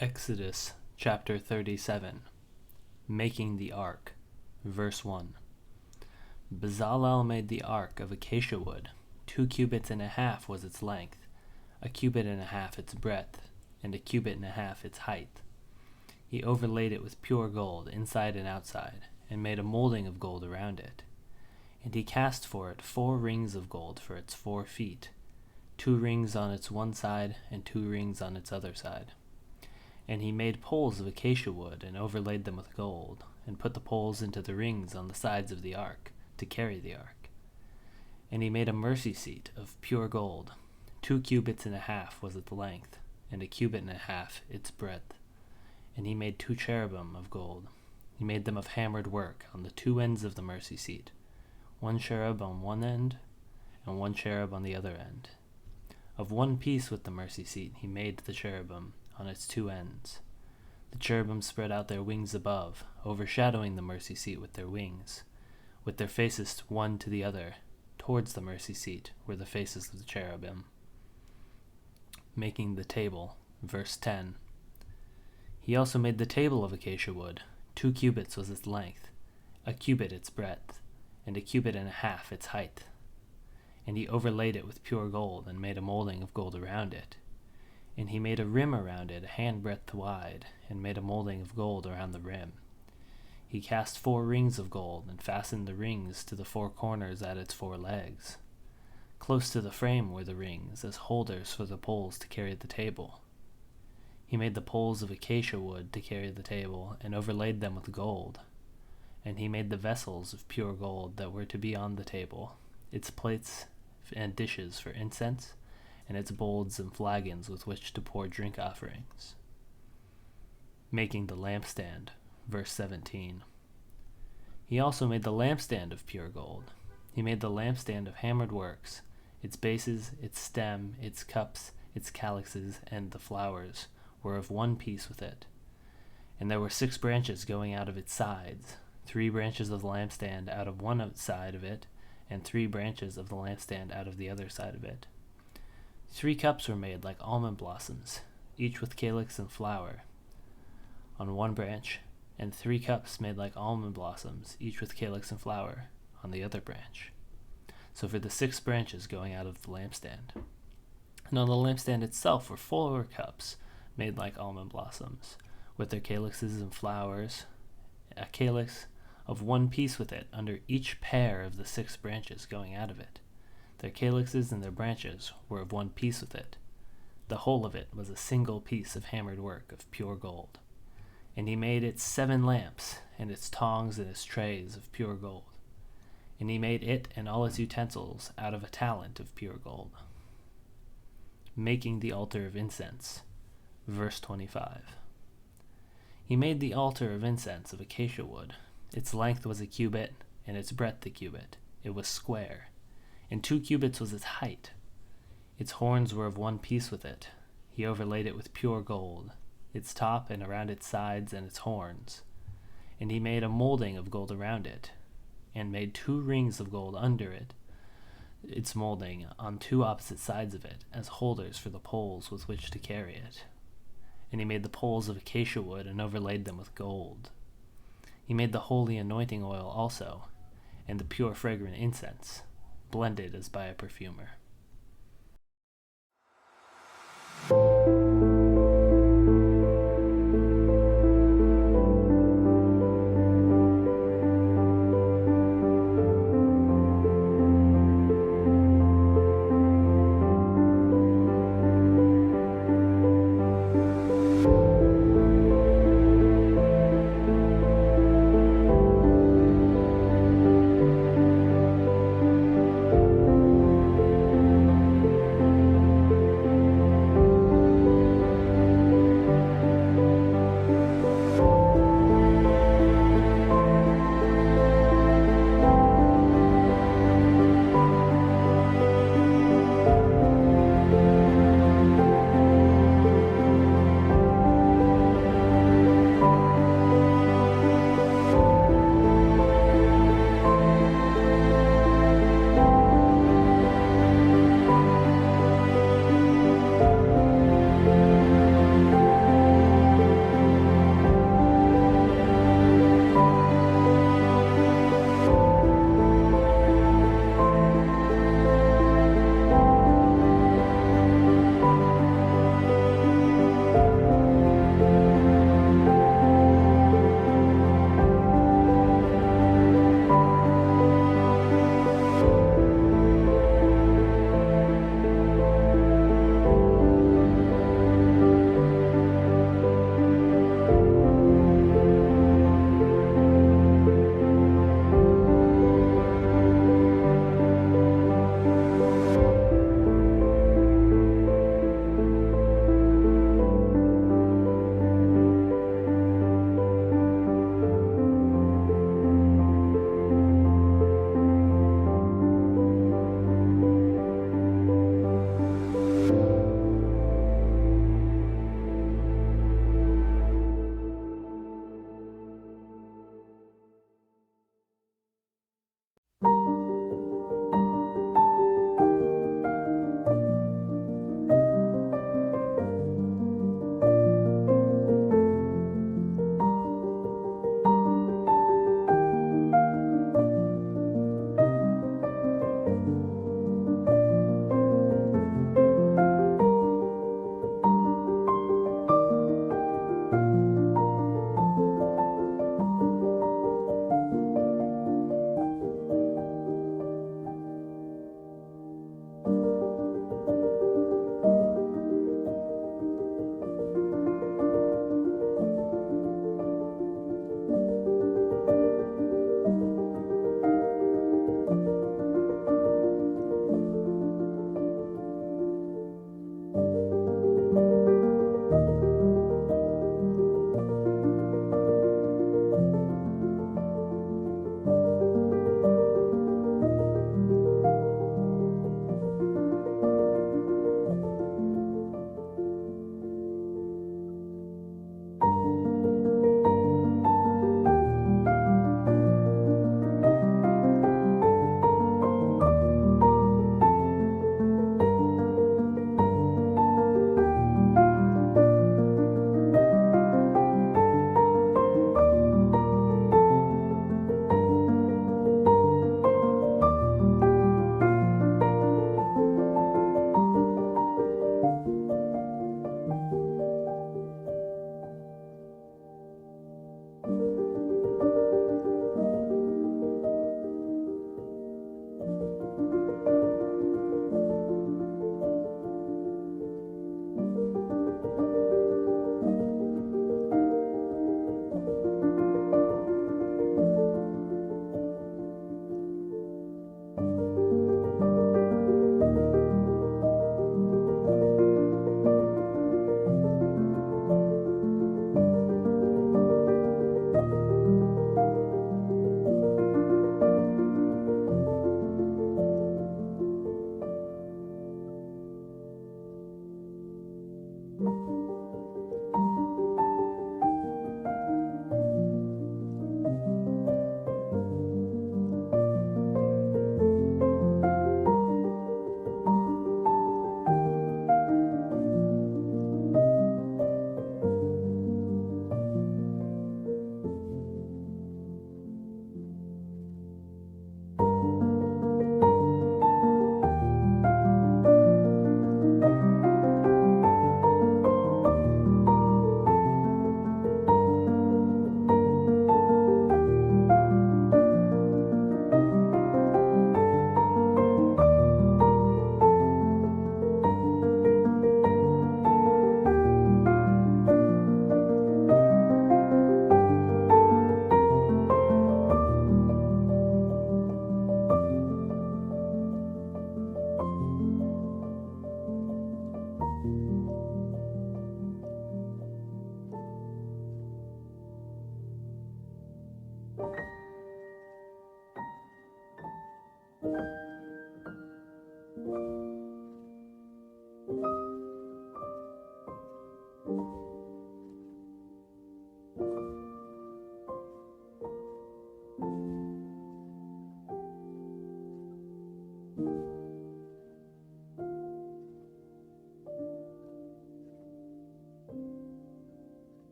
Exodus chapter 37. Making the Ark. Verse 1. Bezalel made the ark of acacia wood. 2 cubits and a half was its length, 1 cubit and a half its breadth, and 1 cubit and a half its height. He overlaid it with pure gold inside and outside, and made a molding of gold around it. And he cast for it 4 rings of gold for its 4 feet, 2 rings on its one side and 2 rings on its other side. And he made poles of acacia wood and overlaid them with gold, and put the poles into the rings on the sides of the ark, to carry the ark. And he made a mercy seat of pure gold. 2 cubits and a half was its length, and 1 cubit and a half its breadth. And he made 2 cherubim of gold. He made them of hammered work on the 2 ends of the mercy seat, 1 cherub on one end, and 1 cherub on the other end. Of one piece with the mercy seat he made the cherubim on its 2 ends. The cherubim spread out their wings above, overshadowing the mercy seat with their wings. With their faces one to the other, towards the mercy seat were the faces of the cherubim. Making the table. Verse 10. He also made the table of acacia wood. 2 cubits was its length, 1 cubit its breadth, and 1 cubit and a half its height. And he overlaid it with pure gold, and made a molding of gold around it. And he made a rim around it, a handbreadth wide, and made a molding of gold around the rim. He cast 4 rings of gold, and fastened the rings to the 4 corners at its 4 legs. Close to the frame were the rings, as holders for the poles to carry the table. He made the poles of acacia wood to carry the table, and overlaid them with gold. And he made the vessels of pure gold that were to be on the table, its plates and dishes for incense, and its bowls and flagons with which to pour drink offerings. Making the lampstand. Verse 17. He also made the lampstand of pure gold. He made the lampstand of hammered works. Its bases, its stem, its cups, its calyxes, and the flowers were of one piece with it. And there were 6 branches going out of its sides, 3 branches of the lampstand out of one side of it, and 3 branches of the lampstand out of the other side of it. 3 cups were made like almond blossoms, each with calyx and flower, on one branch, and 3 cups made like almond blossoms, each with calyx and flower, on the other branch. So for the 6 branches going out of the lampstand. And on the lampstand itself were 4 cups made like almond blossoms, with their calyxes and flowers, a calyx of one piece with it under each pair of the 6 branches going out of it. Their calyxes and their branches were of one piece with it. The whole of it was a single piece of hammered work of pure gold. And he made its 7 lamps, and its tongs and its trays of pure gold. And he made it and all its utensils out of a talent of pure gold. Making the altar of incense. Verse 25. He made the altar of incense of acacia wood. Its length was 1 cubit, and its breadth 1 cubit. It was square, and 2 cubits was its height. Its horns were of one piece with it. He overlaid it with pure gold, its top and around its sides and its horns. And he made a molding of gold around it, and made 2 rings of gold under it, its molding, on 2 opposite sides of it, as holders for the poles with which to carry it. And he made the poles of acacia wood, and overlaid them with gold. He made the holy anointing oil also, and the pure fragrant incense, blended as by a perfumer.